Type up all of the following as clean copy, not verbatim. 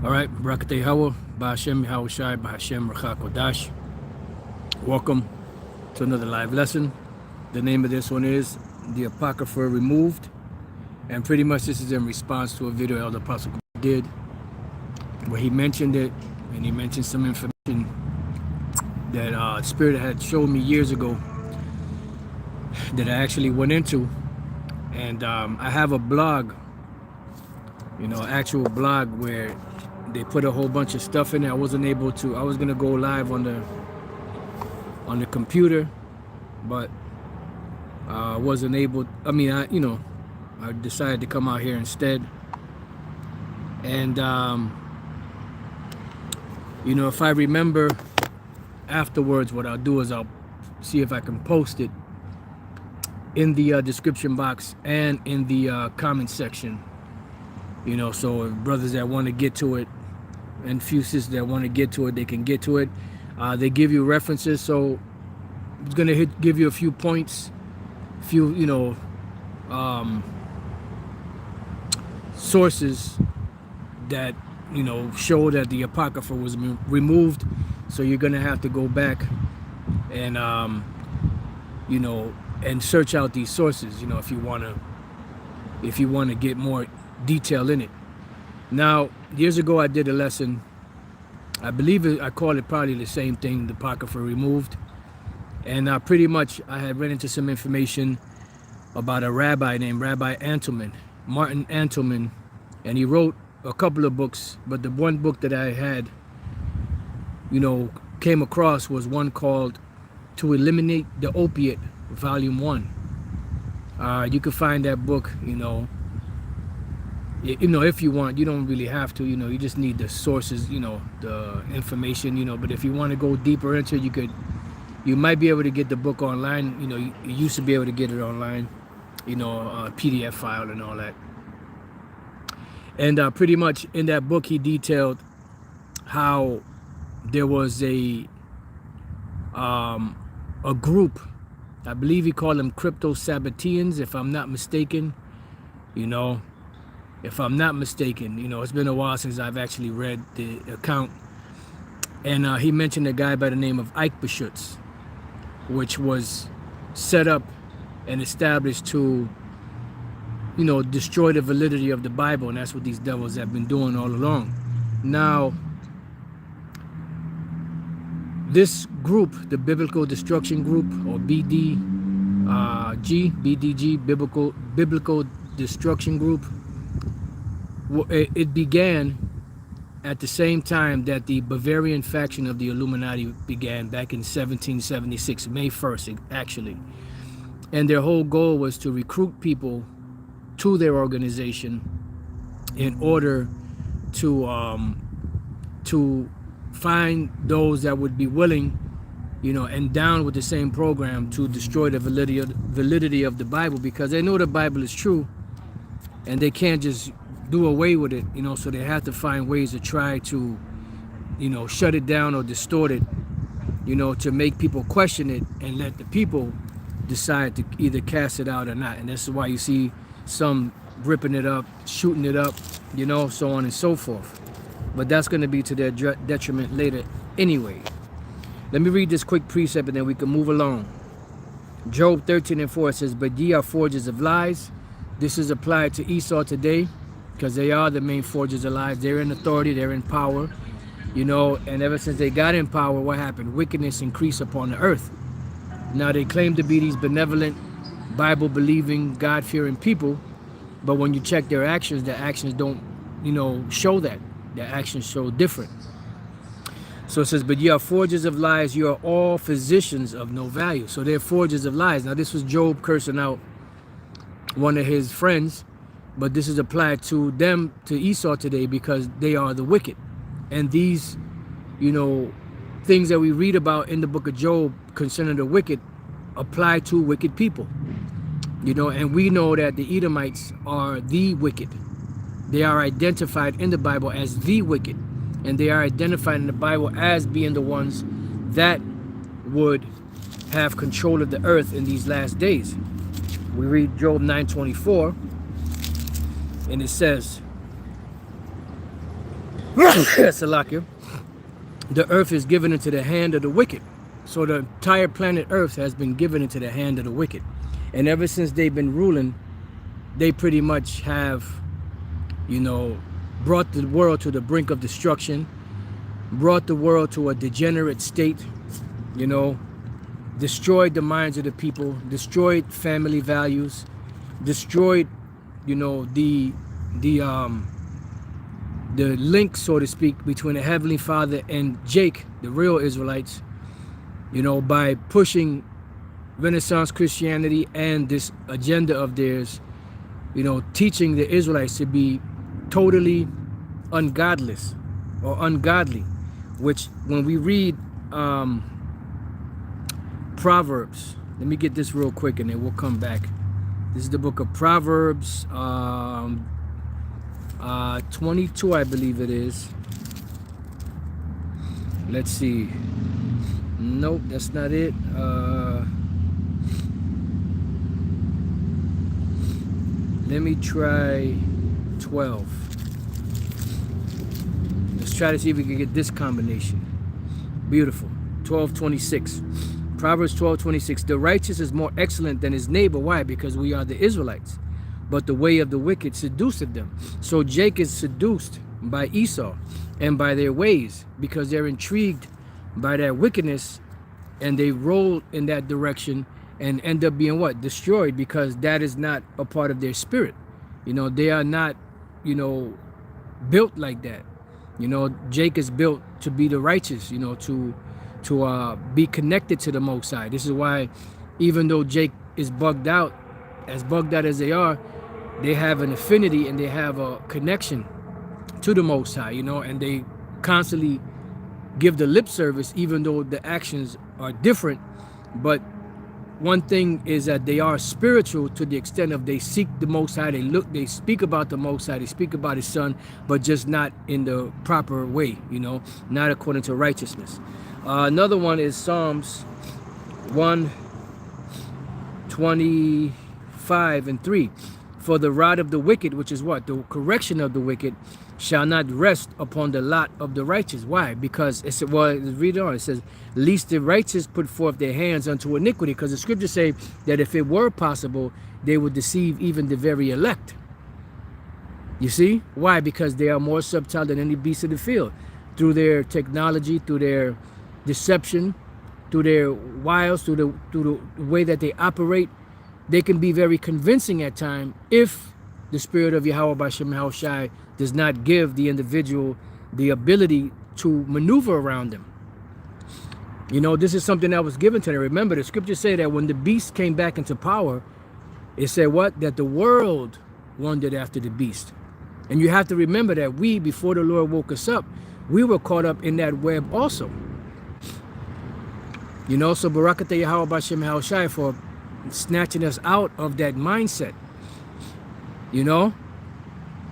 Alright, Barakateh Hawa, BaHa YAHAWASHI, BaHa QADASH. Welcome to another live lesson. The name of this one is The Apocrypha Removed. And pretty much this is in response to a video Elder Apostle did where he mentioned it, and he mentioned some information that Spirit had showed me years ago that I actually went into. And I have a blog, actual blog where they put a whole bunch of stuff in there. I wasn't able to. I was gonna go live on the computer, but I wasn't able. I mean, I decided to come out here instead. And if I remember afterwards, what I'll do is I'll see if I can post it in the description box and in the comment section. So if brothers that want to get to it and few sisters that want to get to it, they can get to it. They give you references, so it's gonna give you a few points, sources that show that the Apocrypha was removed. So you're gonna have to go back and and search out these sources, if you wanna get more detail in it. Now, years ago I did a lesson, I believe I call it probably the same thing, the Apocrypha Removed. And pretty much I had read into some information about a rabbi named Rabbi Antelman, Martin Antelman, and he wrote a couple of books, but the one book that I had came across was one called To Eliminate the Opiate, Volume 1. You can find that book, if you want. You don't really have to, you just need the sources, the information, but if you want to go deeper into it, you might be able to get the book online. You used to be able to get it online, a PDF file and all that. And pretty much in that book he detailed how there was a group, I believe he called them crypto Sabbateans, if I'm not mistaken. If I'm not mistaken, it's been a while since I've actually read the account. And he mentioned a guy by the name of Eichbeschutz, which was set up and established to, destroy the validity of the Bible. And that's what these devils have been doing all along. Now, this group, the Biblical Destruction Group, or BDG, Biblical Destruction Group, it began at the same time that the Bavarian faction of the Illuminati began back in 1776, May 1st, actually. And their whole goal was to recruit people to their organization in order to find those that would be willing, and down with the same program to destroy the validity of the Bible, because they know the Bible is true and they can't just do away with it, so they have to find ways to try to, shut it down or distort it, to make people question it and let the people decide to either cast it out or not. And this is why you see some ripping it up, shooting it up, so on and so forth. But that's going to be to their detriment later anyway. Let me read this quick precept and then we can move along. Job 13:4 says, "But ye are forgers of lies." This is applied to Esau today, because they are the main forgers of lies. They're in authority, they're in power, and ever since they got in power, what happened? Wickedness increased upon the earth. Now they claim to be these benevolent, Bible-believing, God-fearing people, but when you check their actions don't, show that. Their actions show different. So it says, "But ye are forgers of lies, you are all physicians of no value." So they're forgers of lies. Now this was Job cursing out one of his friends, but this is applied to them, to Esau today, because they are the wicked. And these, things that we read about in the book of Job concerning the wicked apply to wicked people. And we know that the Edomites are the wicked. They are identified in the Bible as the wicked. And they are identified in the Bible as being the ones that would have control of the earth in these last days. We read Job 9:24. And it says, Salakia, the earth is given into the hand of the wicked. So the entire planet Earth has been given into the hand of the wicked. And ever since they've been ruling, they pretty much have, you know, brought the world to the brink of destruction, brought the world to a degenerate state, you know, destroyed the minds of the people, destroyed family values, destroyed, you know, the link, so to speak, between the Heavenly Father and Jake, the real Israelites, you know, by pushing Renaissance Christianity and this agenda of theirs, you know, teaching the Israelites to be totally ungodless or ungodly, which when we read Proverbs, let me get this real quick and then we'll come back. This is the book of Proverbs 22, I believe it is. Let's see. Nope, that's not it. Let me try 12. Let's try to see if we can get this combination. Beautiful. 12:26. Proverbs 12:26. The righteous is more excellent than his neighbor. Why? Because we are the Israelites. But the way of the wicked seduceth them. So Jake is seduced by Esau and by their ways because they're intrigued by that wickedness, and they roll in that direction and end up being what? Destroyed, because that is not a part of their spirit. You know, they are not, you know, built like that. You know, Jake is built to be the righteous, you know, to be connected to the Most High. This is why, even though Jake is bugged out as they are, they have an affinity and they have a connection to the Most High, you know, and they constantly give the lip service, even though the actions are different. But one thing is that they are spiritual to the extent of they seek the Most High, they speak about the Most High, they speak about His Son, but just not in the proper way, you know, not according to righteousness. Another one is Psalms 125:3. For the rod of the wicked, which is what? The correction of the wicked, shall not rest upon the lot of the righteous. Why? Because it's, well, read on. It says, lest the righteous put forth their hands unto iniquity. Because the scriptures say that if it were possible, they would deceive even the very elect. You see? Why? Because they are more subtle than any beast of the field. Through their technology, through their deception, through their wiles, through the way that they operate, they can be very convincing at times if the spirit of YAHAWASHI does not give the individual the ability to maneuver around them. You know, this is something that was given to them. Remember, the scriptures say that when the beast came back into power, it said what? That the world wondered after the beast. And you have to remember that we, before the Lord woke us up, we were caught up in that web also. You know, so Barakatah YAHAWASHI for snatching us out of that mindset. You know,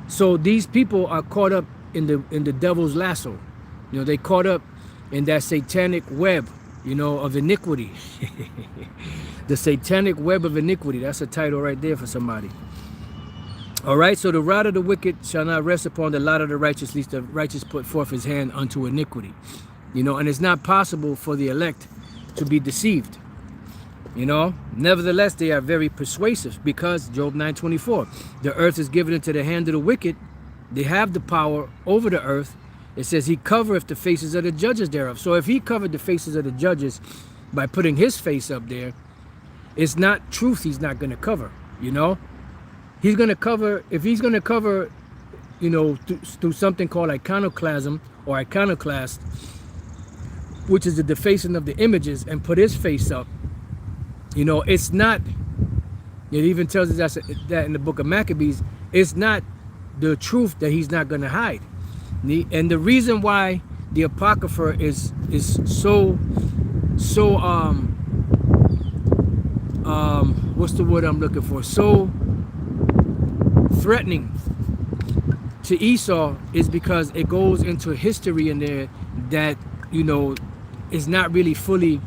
so these people are caught up in the devil's lasso. You know, they caught up in that satanic web, you know, of iniquity. The satanic web of iniquity. That's a title right there for somebody. All right, so the rod of the wicked shall not rest upon the lot of the righteous, lest the righteous put forth his hand unto iniquity. You know, and it's not possible for the elect to be deceived. You know, nevertheless, they are very persuasive, because Job 9:24, the earth is given into the hand of the wicked. They have the power over the earth. It says he covereth the faces of the judges thereof. So if he covered the faces of the judges by putting his face up there, it's not truth he's not going to cover, you know. He's going to cover, if he's going to cover, you know, through something called iconoclasm or iconoclast, which is the defacing of the images, and put his face up. You know, it's not, it even tells us that in the book of Maccabees, it's not the truth that he's not going to hide. And the reason why the Apocrypha is so what's the word I'm looking for? So threatening to Esau is because it goes into history in there that, you know, is not really fully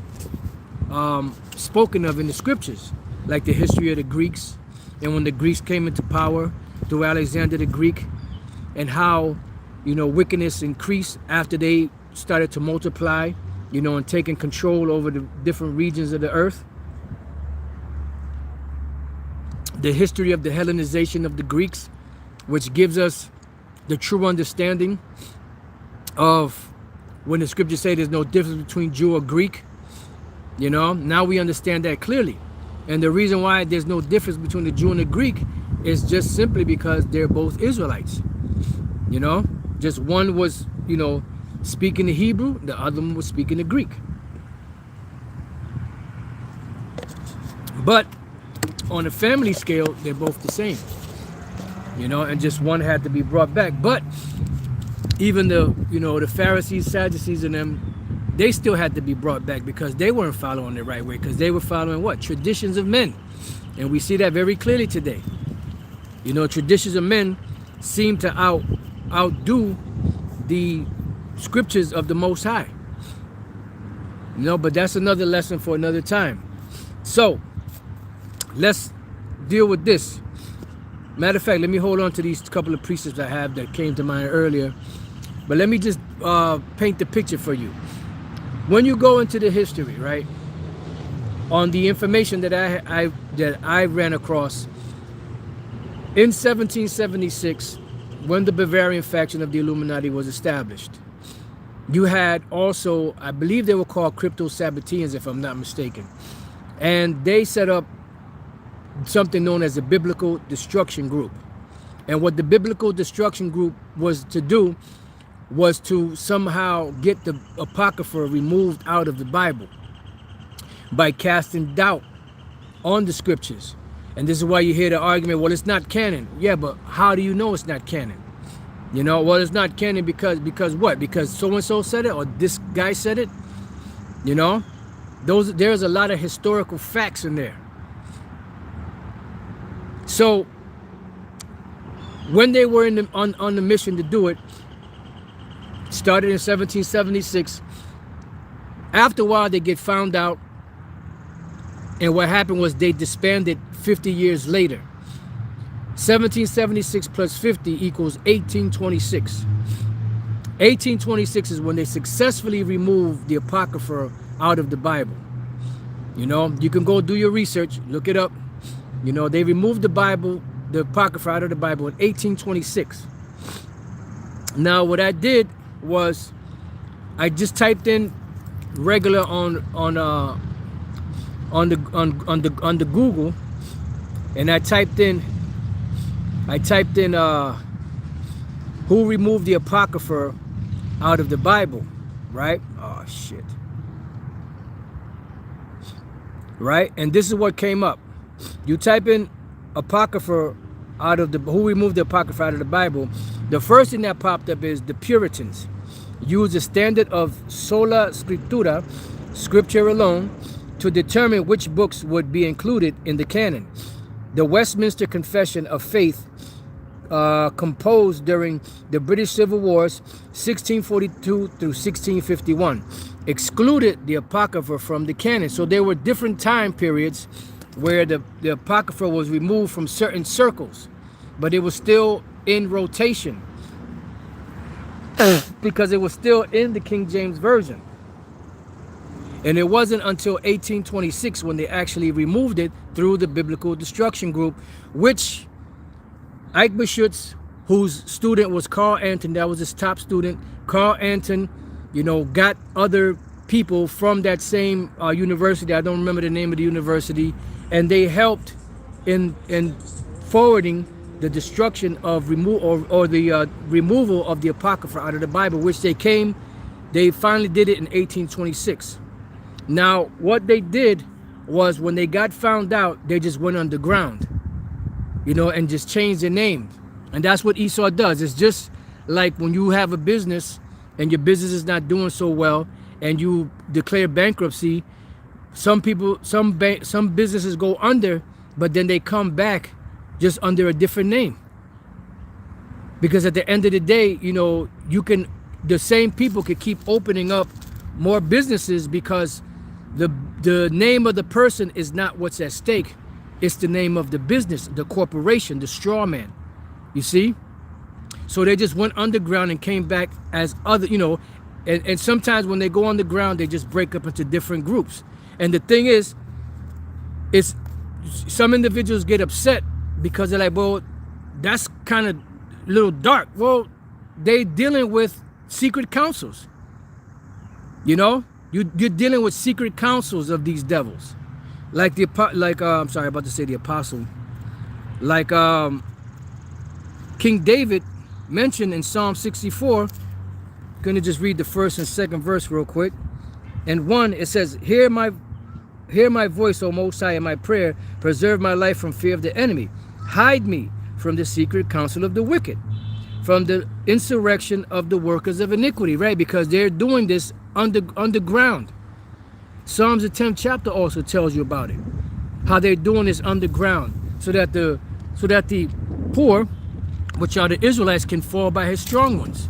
spoken of in the scriptures, like the history of the Greeks, and when the Greeks came into power through Alexander the Greek, and how, wickedness increased after they started to multiply, and taking control over the different regions of the earth. The history of the Hellenization of the Greeks, which gives us the true understanding of when the scriptures say there's no difference between Jew or Greek. Now we understand that clearly. And the reason why there's no difference between the Jew and the Greek is just simply because they're both Israelites. Just one was, speaking the Hebrew, the other one was speaking the Greek. But on a family scale, they're both the same. And just one had to be brought back. But even the Pharisees, Sadducees, and them, they still had to be brought back because they weren't following the right way, because they were following what? Traditions of men. And we see that very clearly today. Traditions of men seem to outdo the scriptures of the Most High. But that's another lesson for another time. So let's deal with this. Matter of fact, let me hold on to these couple of precepts I have that came to mind earlier. But let me just paint the picture for you. When you go into the history, right, on the information that I ran across in 1776, when the Bavarian faction of the Illuminati was established, you had also, I believe they were called Crypto-Sabbateans, if I'm not mistaken, and they set up something known as the Biblical Destruction Group. And what the Biblical Destruction Group was to do was to somehow get the Apocrypha removed out of the Bible by casting doubt on the scriptures. And this is why you hear the argument, well, it's not canon. Yeah, but how do you know it's not canon? Well, it's not canon because what? Because so-and-so said it, or this guy said it? There's a lot of historical facts in there. So when they were on the mission to do it, started in 1776. After a while, they get found out, and what happened was they disbanded 50 years later. 1776 plus 50 equals 1826. 1826 is when they successfully removed the Apocrypha out of the Bible. You can go do your research, look it up. They removed the Bible, the Apocrypha out of the Bible in 1826. Now, what I did was I just typed in regular on the Google, and I typed in who removed the Apocrypha out of the Bible, right? Oh shit. Right? And this is what came up. You type in Apocrypha who removed the Apocrypha out of the Bible. The first thing that popped up is the Puritans used the standard of sola scriptura, scripture alone, to determine which books would be included in the canon. The Westminster Confession of Faith, composed during the British Civil Wars, 1642 through 1651, excluded the Apocrypha from the canon. So there were different time periods where the Apocrypha was removed from certain circles, but it was still in rotation because it was still in the King James Version. And it wasn't until 1826 when they actually removed it through the Biblical Destruction Group, which Ike Bashutz, whose student was Carl Anton, that was his top student. Carl Anton, got other people from that same university. I don't remember the name of the university. And they helped in forwarding the destruction of the removal of the Apocrypha out of the Bible, which they finally did it in 1826. Now, what they did was when they got found out, they just went underground, and just changed their name. And that's what Esau does. It's just like when you have a business and your business is not doing so well and you declare bankruptcy, some businesses go under, but then they come back just under a different name. Because at the end of the day, the same people could keep opening up more businesses because the name of the person is not what's at stake. It's the name of the business, the corporation, the straw man. You see? So they just went underground and came back as other, you know, and sometimes when they go underground, they just break up into different groups. And the thing is, it's some individuals get upset because they're like, well, that's kind of a little dark. Well, they dealing with secret councils. You know, you're dealing with secret councils of these devils, like I'm sorry, about to say the apostle, like King David mentioned in Psalm 64. Gonna just read the first and second verse real quick. And 1, it says, Hear my voice, O Most High, in my prayer. Preserve my life from fear of the enemy. Hide me from the secret counsel of the wicked, from the insurrection of the workers of iniquity. Right? Because they're doing this underground. Psalms the 10th chapter also tells you about it. How they're doing this underground, so that the poor, which are the Israelites, can fall by his strong ones.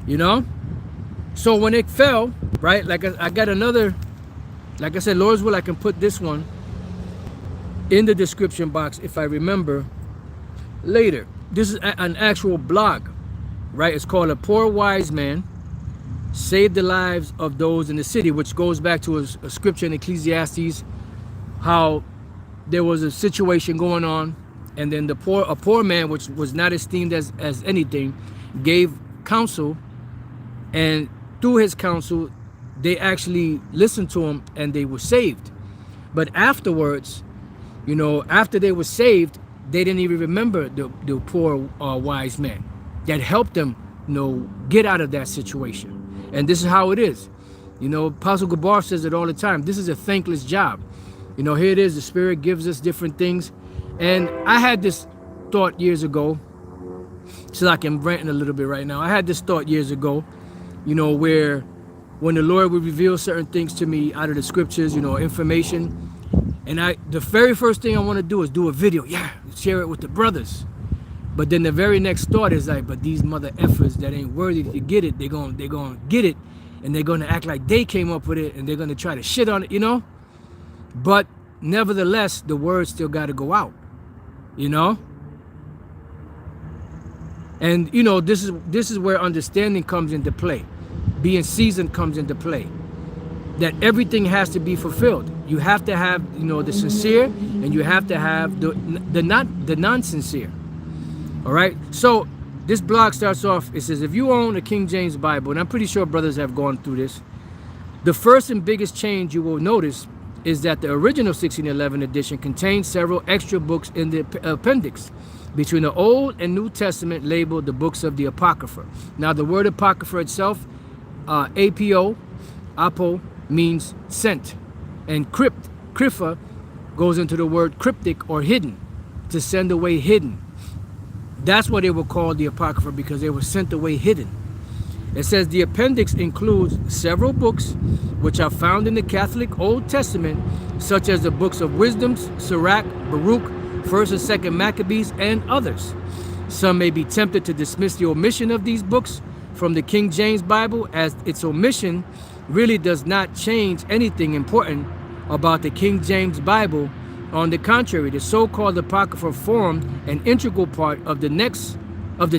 You know? So when it fell, right, like I got another, like I said, Lord's will, I can put this one in the description box if I remember later. This is an actual blog, right? It's called A Poor Wise Man Saved the Lives of Those in the City, which goes back to a scripture in Ecclesiastes, how there was a situation going on, and then a poor man, which was not esteemed as anything, gave counsel, and through his counsel, they actually listened to him and they were saved. But afterwards, you know, after they were saved, they didn't even remember the poor wise man that helped them, you know, get out of that situation. And this is how it is. You know, Apostle Gabar says it all the time. This is a thankless job. You know, here it is. The Spirit gives us different things. And I had this thought years ago. So like I'm ranting a little bit right now. I had this thought years ago, you know, where when the Lord would reveal certain things to me out of the scriptures, you know, information. And the very first thing I want to do is do a video. Yeah, share it with the brothers. But then the very next thought is like, but these mother effers that ain't worthy to get it, they're gonna get it, and they're gonna act like they came up with it, and they're gonna try to shit on it, you know. But nevertheless, the word still got to go out, you know. And you know, this is where understanding comes into play, being seasoned comes into play. That everything has to be fulfilled. You have to have, you know, the sincere, and you have to have the non-sincere. All right. So this blog starts off. It says, if you own a King James Bible, and I'm pretty sure brothers have gone through this, the first and biggest change you will notice is that the original 1611 edition contains several extra books in the appendix between the Old and New Testament, labeled the books of the Apocrypha. Now, the word Apocrypha itself, apo, means sent, and krypha goes into the word cryptic or hidden, to send away hidden. That's why they were called the Apocrypha, because they were sent away hidden. It says the appendix includes several books which are found in the Catholic Old Testament, such as the books of Wisdoms, Sirach, Baruch, 1st and 2nd Maccabees, and others. Some may be tempted to dismiss the omission of these books from the King James Bible, as its omission really does not change anything important about the King James Bible. On the contrary, the so-called Apocrypha formed an integral part of the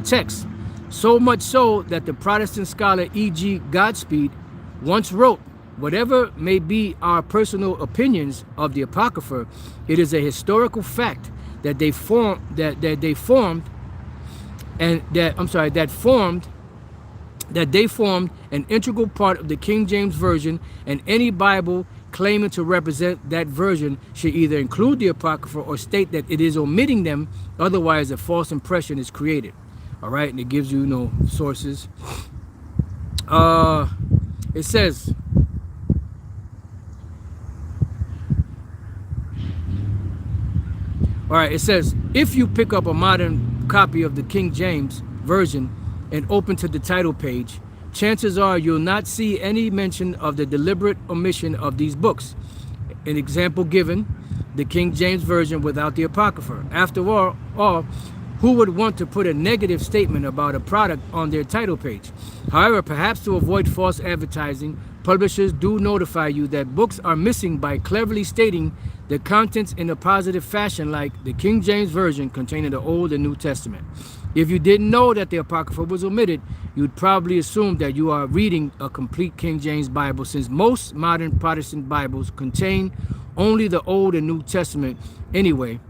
text, so much so that the Protestant scholar E.G. Godspeed once wrote, whatever may be our personal opinions of the Apocrypha, it is a historical fact that they formed an integral part of the King James Version, and any Bible claiming to represent that version should either include the Apocrypha or state that it is omitting them, otherwise a false impression is created. All right, and it gives you, no sources. It says, all right, it says, if you pick up a modern copy of the King James Version and open to the title page, chances are you'll not see any mention of the deliberate omission of these books. An example given, the King James Version without the Apocrypha. After all, who would want to put a negative statement about a product on their title page? However, perhaps to avoid false advertising, publishers do notify you that books are missing by cleverly stating the contents in a positive fashion, like the King James Version containing the Old and New Testament. If you didn't know that the Apocrypha was omitted, you'd probably assume that you are reading a complete King James Bible, since most modern Protestant Bibles contain only the Old and New Testament anyway.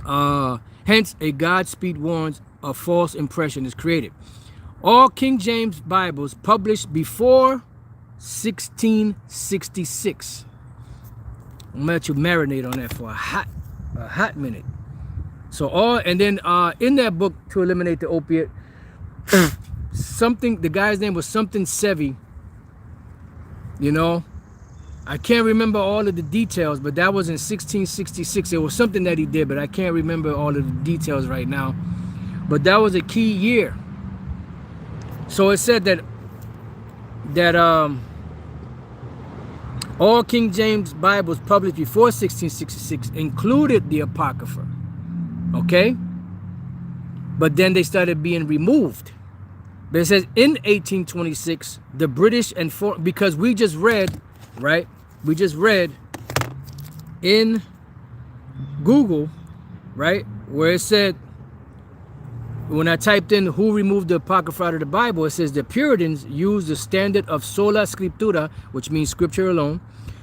Hence, a Godspeed warns a false impression is created. All King James Bibles published before 1666. I'm gonna let you marinate on that for a hot minute. So and then in that book, To Eliminate the Opiate, the guy's name was something Sevi. You know, I can't remember all of the details, but that was in 1666. It was something that he did, but I can't remember all of the details right now. But that was a key year. So it said that all King James Bibles published before 1666 included the Apocrypha. Okay? But then they started being removed. But it says in 1826, the British and foreign, because we just read, right? We just read in Google, right? Where it said, when I typed in who removed the Apocrypha out of the Bible, it says the Puritans used the standard of sola scriptura, which means scripture alone,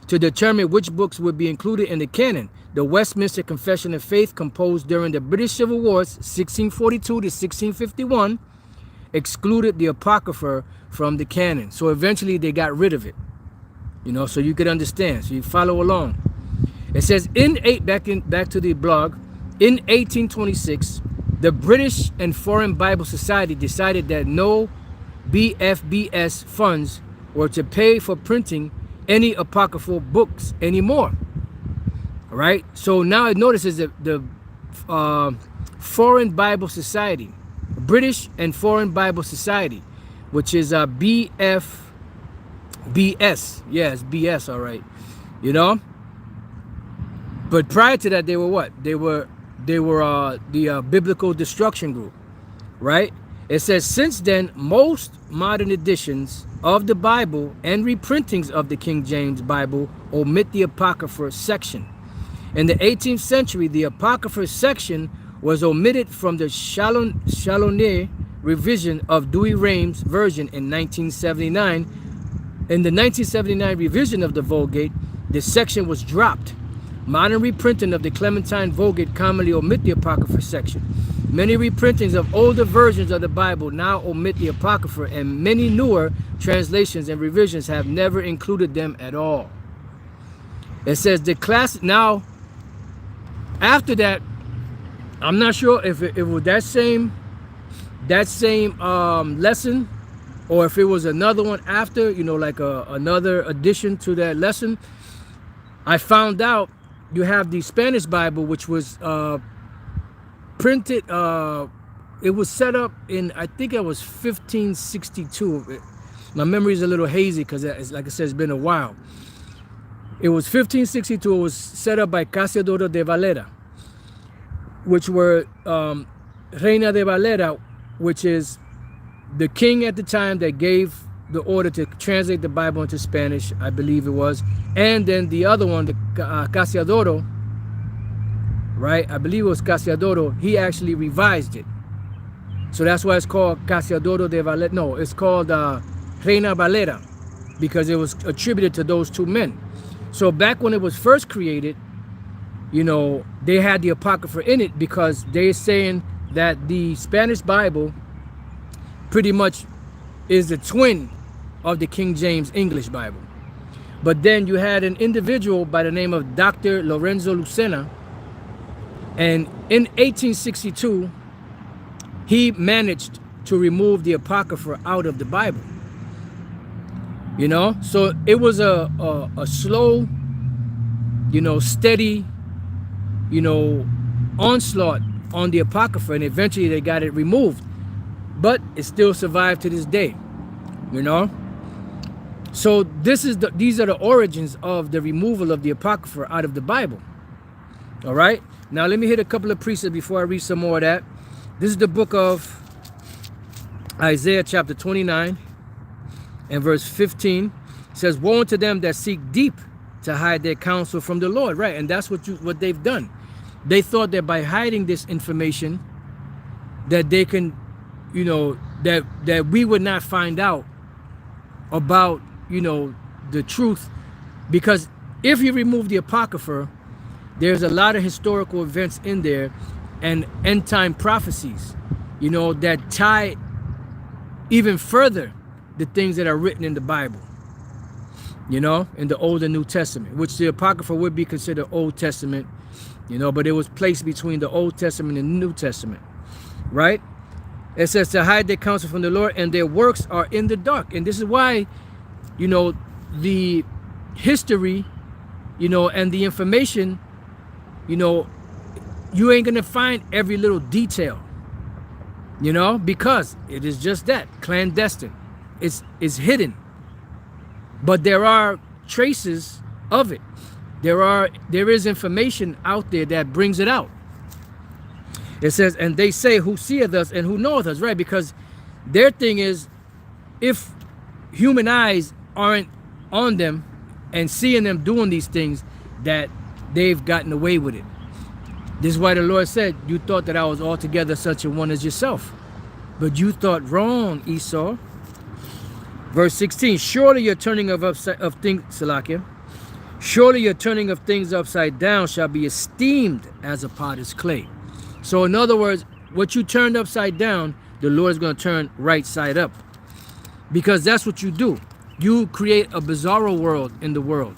to determine which books would be included in the canon. The Westminster Confession of Faith, composed during the British Civil Wars, 1642 to 1651, excluded the Apocrypha from the canon. So eventually they got rid of it. You know, so you could understand. So you follow along. It says back to the blog, in 1826, the British and Foreign Bible Society decided that no BFBS funds were to pay for printing any apocryphal books anymore. All right. So now it notices that the Foreign Bible Society, British and Foreign Bible Society, which is BFBS. Yeah, it's BS. All right. You know. But prior to that, they were what? They were the Biblical Destruction Group, right? It says, since then, most modern editions of the Bible and reprintings of the King James Bible omit the Apocrypha section. In the 18th century, the Apocrypha section was omitted from the Chalonnier revision of Douay-Rheims version in 1979. In the 1979 revision of the Vulgate, the section was dropped. Modern reprinting of the Clementine Vulgate commonly omit the Apocrypha section. Many reprintings of older versions of the Bible now omit the Apocrypha, and many newer translations and revisions have never included them at all. It says the class. Now, after that, I'm not sure if it was that same lesson, or if it was another one after, you know, like another addition to that lesson. I found out you have the Spanish Bible, which was printed, it was set up in, I think it was 1562. My memory is a little hazy because, like I said, it's been a while. It was 1562. It was set up by Casiodoro de Valera, which were Reina de Valera, which is the king at the time that gave the order to translate the Bible into Spanish, I believe it was. And then the other one, the Casiodoro, right? I believe it was Casiodoro. He actually revised it. So that's why it's called Casiodoro de Valera. No, it's called Reina Valera, because it was attributed to those two men. So back when it was first created, you know, they had the Apocrypha in it because they're saying that the Spanish Bible pretty much is the twin of the King James English Bible. But then you had an individual by the name of Dr. Lorenzo Lucena, and in 1862 he managed to remove the Apocrypha out of the Bible. You know, so it was a slow, you know, steady, you know, onslaught on the Apocrypha, and eventually they got it removed, but it still survived to this day. You know, so these are the origins of the removal of the Apocrypha out of the Bible. All right, now let me hit a couple of precepts before I read some more of that. This is the book of Isaiah chapter 29 and verse 15. It says, woe unto them that seek deep to hide their counsel from the Lord. Right, and that's what they've done. They thought that by hiding this information, that they can, you know, that we would not find out about, you know, the truth. Because if you remove the Apocrypha, there's a lot of historical events in there and end time prophecies, you know, that tie even further the things that are written in the Bible, you know, in the Old and New Testament, which the Apocrypha would be considered Old Testament, you know, but it was placed between the Old Testament and the New Testament, right? It says to hide their counsel from the Lord, and their works are in the dark. And this is why, you know, the history, you know, and the information, you know, you ain't gonna find every little detail, you know, because it is just that, clandestine. It's hidden, but there are traces of it. There is information out there that brings it out. It says, and they say, who seeth us and who knoweth us, right? Because their thing is, if human eyes aren't on them and seeing them doing these things, that they've gotten away with it. This is why the Lord said, you thought that I was altogether such a one as yourself, but you thought wrong, Esau. Verse 16, surely your turning of things, Salakia, surely your turning of things upside down shall be esteemed as a potter's clay. So in other words, what you turned upside down, the Lord is going to turn right side up. Because that's what you do. You create a bizarro world in the world,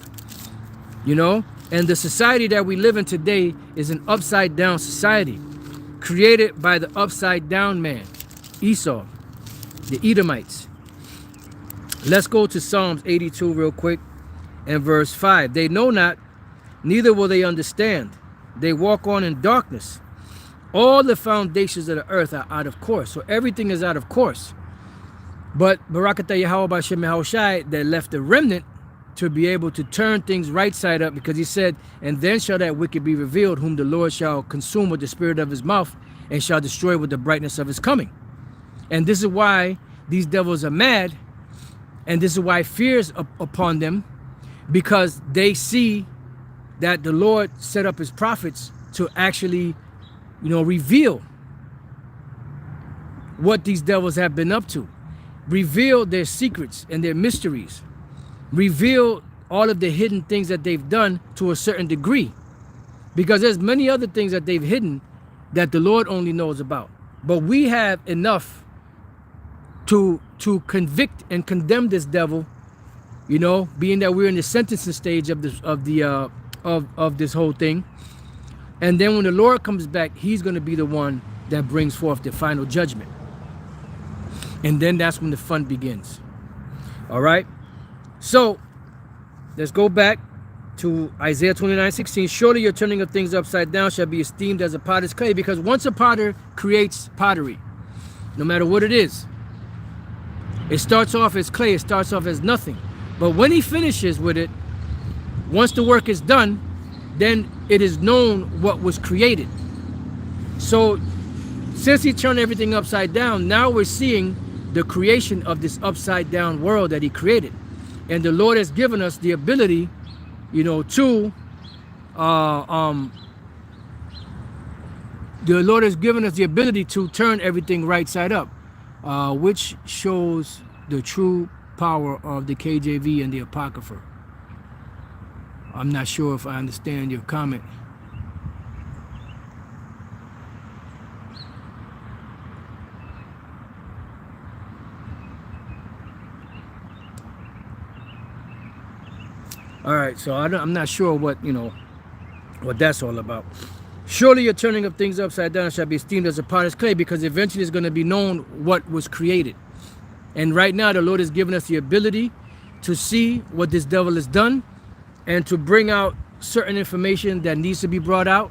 you know? And the society that we live in today is an upside down society created by the upside down man, Esau, the Edomites. Let's go to Psalms 82 real quick and verse 5. They know not, neither will they understand. They walk on in darkness. All the foundations of the earth are out of course. So everything is out of course. But Barakatah Yahawah B'Shem Yahawashi, that left the remnant to be able to turn things right side up, because he said, and then shall that wicked be revealed, whom the Lord shall consume with the spirit of his mouth and shall destroy with the brightness of his coming. And this is why these devils are mad, and this is why fear is upon them, because they see that the Lord set up his prophets to actually, you know, reveal what these devils have been up to, reveal their secrets and their mysteries, reveal all of the hidden things that they've done to a certain degree, because there's many other things that they've hidden that the Lord only knows about. But we have enough to convict and condemn this devil, you know, being that we're in the sentencing stage of this of this whole thing. And then when the Lord comes back, he's going to be the one that brings forth the final judgment. And then that's when the fun begins. All right. So let's go back to Isaiah 29:16. Surely your turning of things upside down shall be esteemed as a potter's clay. Because once a potter creates pottery, no matter what it is, it starts off as clay. It starts off as nothing. But when he finishes with it, once the work is done, then it is known what was created. So since he turned everything upside down, now we're seeing the creation of this upside down world that he created. And the Lord has given us the ability, you know, to the Lord has given us the ability to turn everything right side up, which shows the true power of the KJV and the Apocrypha. I'm not sure if I understand your comment. All right, so I'm not sure what, you know, what that's all about. Surely your turning of things upside down shall be esteemed as a potter's clay, because eventually it's going to be known what was created. And right now the Lord has given us the ability to see what this devil has done and to bring out certain information that needs to be brought out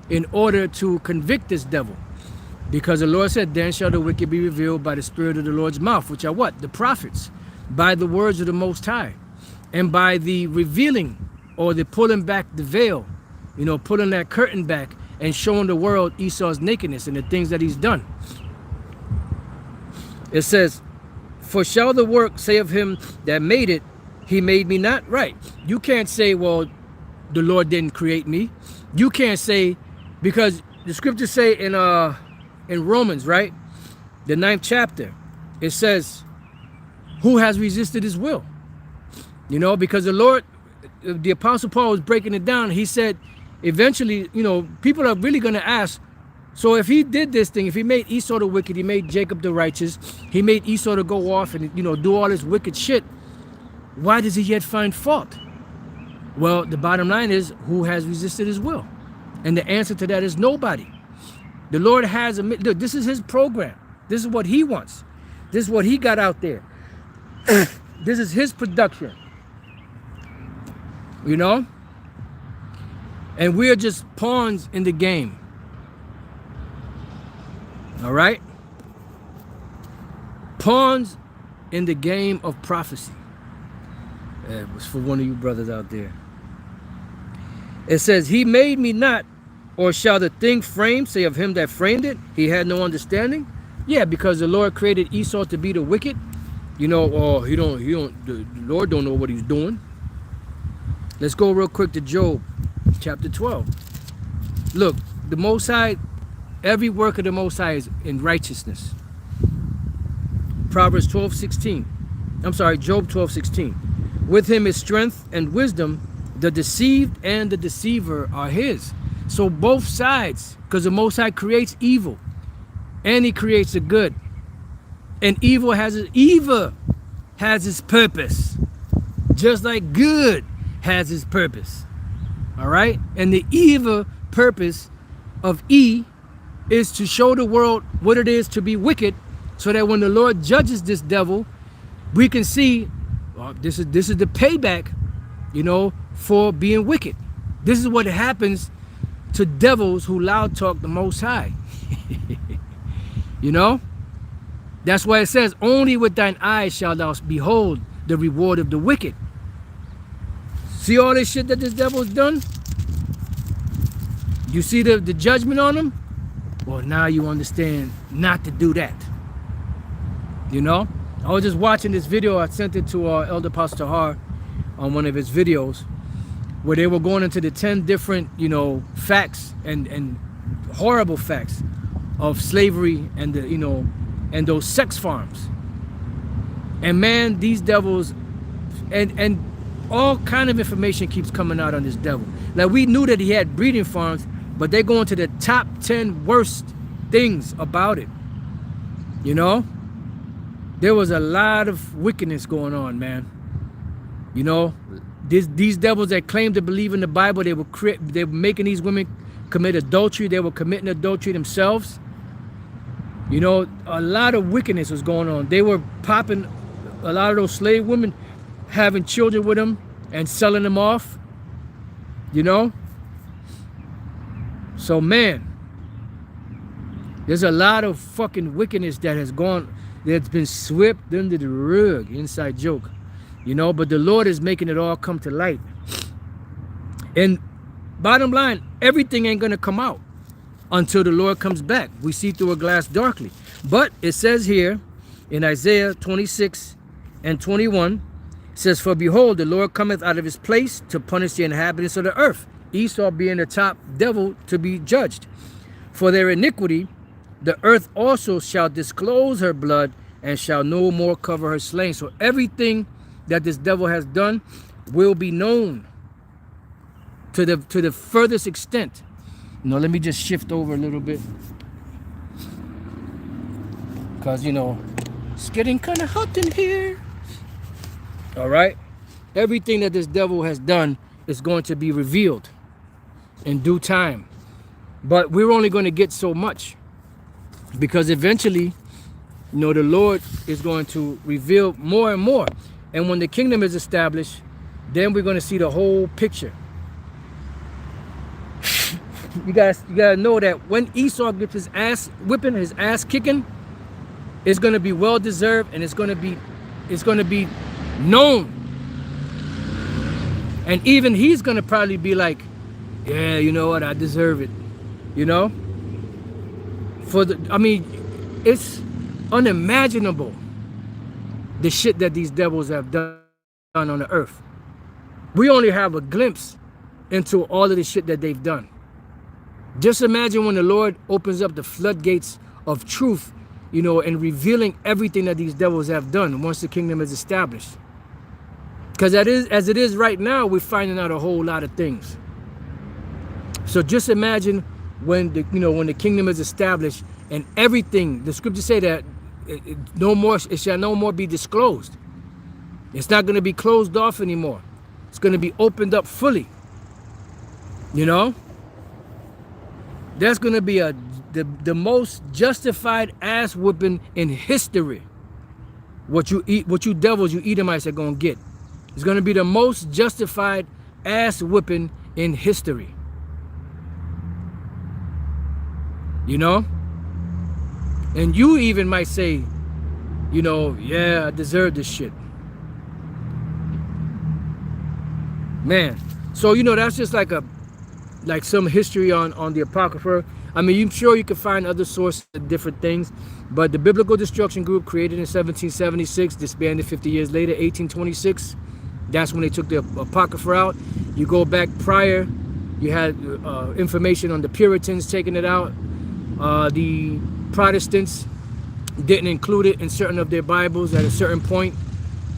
in order to convict this devil. Because the Lord said, then shall the wicked be revealed by the spirit of the Lord's mouth, which are what? The prophets, by the words of the Most High, and by the revealing or the pulling back the veil, you know, pulling that curtain back and showing the world Esau's nakedness and the things that he's done. It says, for shall the work say of him that made it, he made me not? Right. You can't say, well, the Lord didn't create me. You can't say, because the scriptures say in in Romans, right? The 9th chapter. It says, who has resisted his will? You know, because the Lord, the Apostle Paul was breaking it down. He said, eventually, you know, people are really going to ask, so if he did this thing, if he made Esau the wicked, he made Jacob the righteous, he made Esau to go off and, you know, do all this wicked shit, why does he yet find fault? Well, the bottom line is, who has resisted his will? And the answer to that is nobody. The Lord has a, look, this is his program. This is what he wants. This is what he got out there. This is his production. You know? And we're just pawns in the game. All right? Pawns in the game of prophecy. It was for one of you brothers out there. It says, he made me not, or shall the thing framed say of him that framed it, he had no understanding? Yeah, because the Lord created Esau to be the wicked. You know, or the Lord don't know what he's doing. Let's go real quick to Job chapter 12. Look, the Most High, every work of the Most High is in righteousness. Proverbs 12:16. I'm sorry, Job 12:16. With him is strength and wisdom. The deceived and the deceiver are his. So both sides, because the Most High creates evil and he creates the good. And evil has its purpose, just like good has its purpose. All right? And the evil purpose of E is to show the world what it is to be wicked, so that when the Lord judges this devil, we can see, well, this is the payback, you know, for being wicked. This is what happens to devils who loud talk the Most High. You know? That's why it says, only with thine eyes shalt thou behold the reward of the wicked. See all this shit that this devil's done? You see the judgment on him? Well, now you understand not to do that. You know? I was just watching this video. I sent it to Elder Pastor Har on one of his videos, where they were going into the 10 different, you know, facts and horrible facts of slavery and the, you know, and those sex farms. And man, these devils, and all kind of information keeps coming out on this devil. Like, we knew that he had breeding farms, but they're going to the top 10 worst things about it. You know? There was a lot of wickedness going on, man. You know, these devils that claim to believe in the Bible, they were making these women commit adultery. They were committing adultery themselves. You know, a lot of wickedness was going on. They were popping a lot of those slave women, having children with them and selling them off. You know? So, man, there's a lot of fucking wickedness that has gone, that's been swept under the rug. Inside joke. You know, but the Lord is making it all come to light. And bottom line, everything ain't gonna come out until the Lord comes back. We see through a glass darkly. But it says here in Isaiah 26:21, it says, for behold, the Lord cometh out of his place to punish the inhabitants of the earth. Esau being the top devil to be judged. For their iniquity, the earth also shall disclose her blood and shall no more cover her slain. So everything that this devil has done will be known to the furthest extent. You know, let me just shift over a little bit, because, you know, it's getting kind of hot in here. All right? Everything that this devil has done is going to be revealed in due time. But we're only going to get so much, because eventually, you know, the Lord is going to reveal more and more. And when the kingdom is established, then we're going to see the whole picture. You gotta know that when Esau gets his ass whipping, his ass kicking, it's going to be well deserved, and it's going to be known. And even he's going to probably be like, yeah, you know what, I deserve it. You know? I mean, it's unimaginable, the shit that these devils have done on the earth. We only have a glimpse into all of the shit that they've done. Just imagine when the Lord opens up the floodgates of truth, you know, and revealing everything that these devils have done once the kingdom is established. Because as it is right now, we're finding out a whole lot of things. So just imagine when the kingdom is established and everything, the scriptures say that it shall no more be disclosed. It's not going to be closed off anymore. It's going to be opened up fully. You know? That's going to be the most justified ass whooping in history. What you devils, you Edomites are going to get. It's going to be the most justified ass whipping in history. You know? And you even might say, you know, yeah, I deserve this shit. Man. So, you know, that's just like some history on the Apocrypha. I mean, I'm sure you can find other sources of different things, but the Biblical Destruction Group, created in 1776, disbanded 50 years later, 1826. That's when they took the Apocrypha out. You go back prior, you had information on the Puritans taking it out. The Protestants didn't include it in certain of their Bibles at a certain point.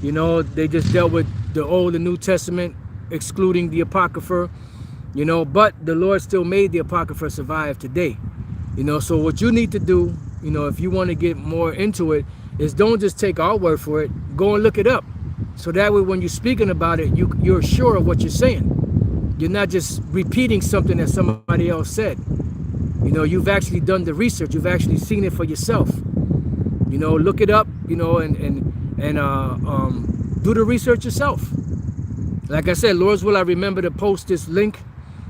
You know, they just dealt with the Old and New Testament, excluding the Apocrypha. You know, but the Lord still made the Apocrypha survive today. You know, so what you need to do, you know, if you want to get more into it, is don't just take our word for it. Go and look it up. So that way when you're speaking about it, you're sure of what you're saying. You're not just repeating something that somebody else said. You know, you've actually done the research. You've actually seen it for yourself. You know, look it up, you know, and do the research yourself. Like I said, Lord's will, I remember to post this link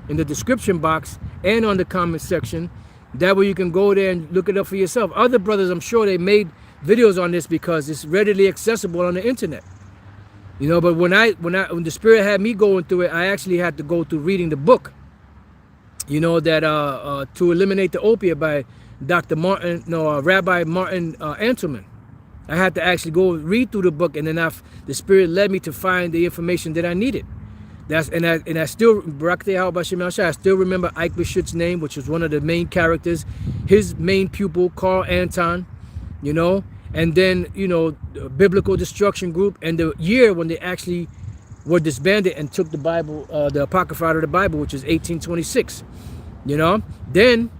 in the description box and on the comment section. That way you can go there and look it up for yourself. Other brothers, I'm sure they made videos on this because it's readily accessible on the internet. You know, but when the Spirit had me going through it, I actually had to go through reading the book. You know, that To Eliminate the Opiate by Rabbi Martin Antelman. I had to actually go read through the book, and then the Spirit led me to find the information that I needed. And I still, Barak YAHAWASHI, I still remember Ike Bashut's name, which was one of the main characters, his main pupil, Carl Anton, you know, and then, you know, the Biblical Destruction Group, and the year when they actually were disbanded and took the Bible, the Apocrypha out of the Bible, which is 1826, you know. Then,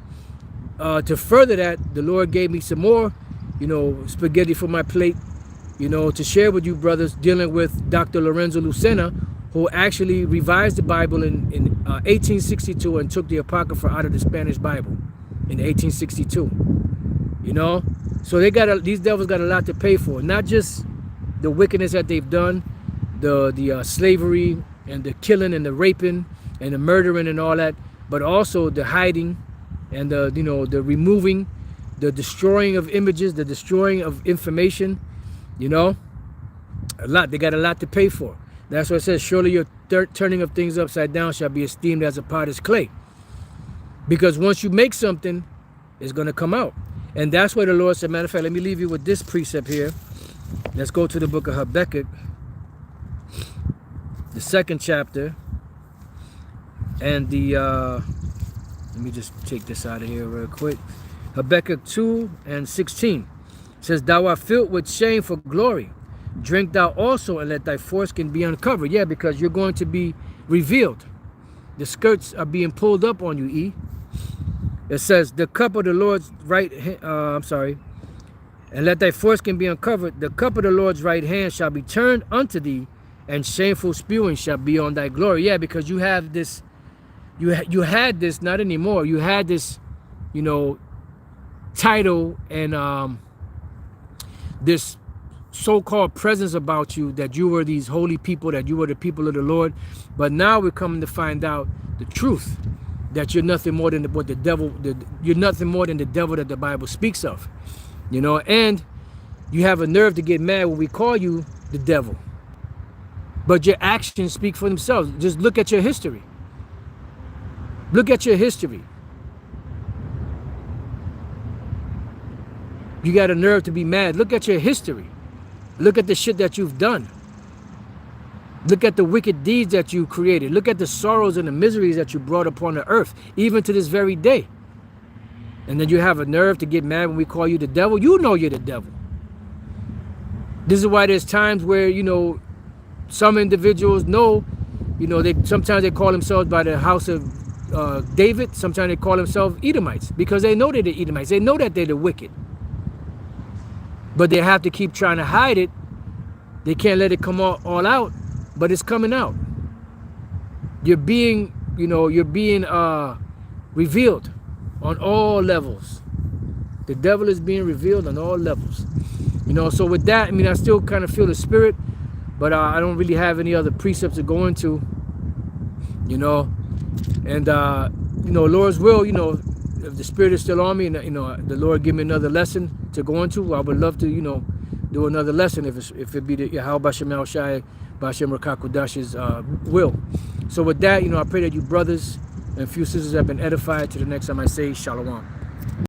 to further that, the Lord gave me some more, you know, spaghetti for my plate, you know, to share with you brothers, dealing with Dr. Lorenzo Lucena, who actually revised the Bible in 1862 and took the Apocrypha out of the Spanish Bible in 1862. You know, so these devils got a lot to pay for. Not just the wickedness that they've done, the slavery and the killing and the raping and the murdering and all that, but also the hiding and the removing, the destroying of images, the destroying of information. You know, a lot. They got a lot to pay for. That's what it says, surely your turning of things upside down shall be esteemed as a potter's clay. Because once you make something, it's going to come out. And that's why the Lord said, matter of fact, let me leave you with this precept here. Let's go to the book of Habakkuk, the 2nd chapter. And let me just take this out of here real quick. Habakkuk 2:16. It says, thou art filled with shame for glory. Drink thou also, and let thy foreskin be uncovered. Yeah, because you're going to be revealed. The skirts are being pulled up on you, E. It says, the cup of the Lord's right hand, and let thy foreskin be uncovered. The cup of the Lord's right hand shall be turned unto thee, and shameful spewing shall be on thy glory. Yeah, because you have this, you had this, not anymore. You had this, you know, title and this so-called presence about you, that you were these holy people, that you were the people of the Lord. But now we're coming to find out the truth, that you're nothing more than what the devil, you're nothing more than the devil that the Bible speaks of. You know, and you have a nerve to get mad when we call you the devil. But your actions speak for themselves. Just look at your history. Look at your history. You got a nerve to be mad. Look at your history. Look at the shit that you've done. Look at the wicked deeds that you created. Look at the sorrows and the miseries that you brought upon the earth, even to this very day. And then you have a nerve to get mad when we call you the devil. You know you're the devil. This is why there's times where, you know, some individuals know, you know, sometimes they call themselves by the house of David. Sometimes they call themselves Edomites because they know they're the Edomites. They know that they're the wicked. But they have to keep trying to hide it. They can't let it come all out, but it's coming out. You're being, you know, you're being revealed on all levels. The devil is being revealed on all levels. You know, so with that, I mean, I still kind of feel the spirit, but I don't really have any other precepts to go into, you know. And, you know, Lord's will, you know, if the spirit is still on me and, you know, the Lord give me another lesson to go into, I would love to, you know, do another lesson if it be the Yahawah Shai B'Hashem Rakakudash's will. So with that, you know, I pray that you brothers and few sisters have been edified. To the next time I say, Shalom.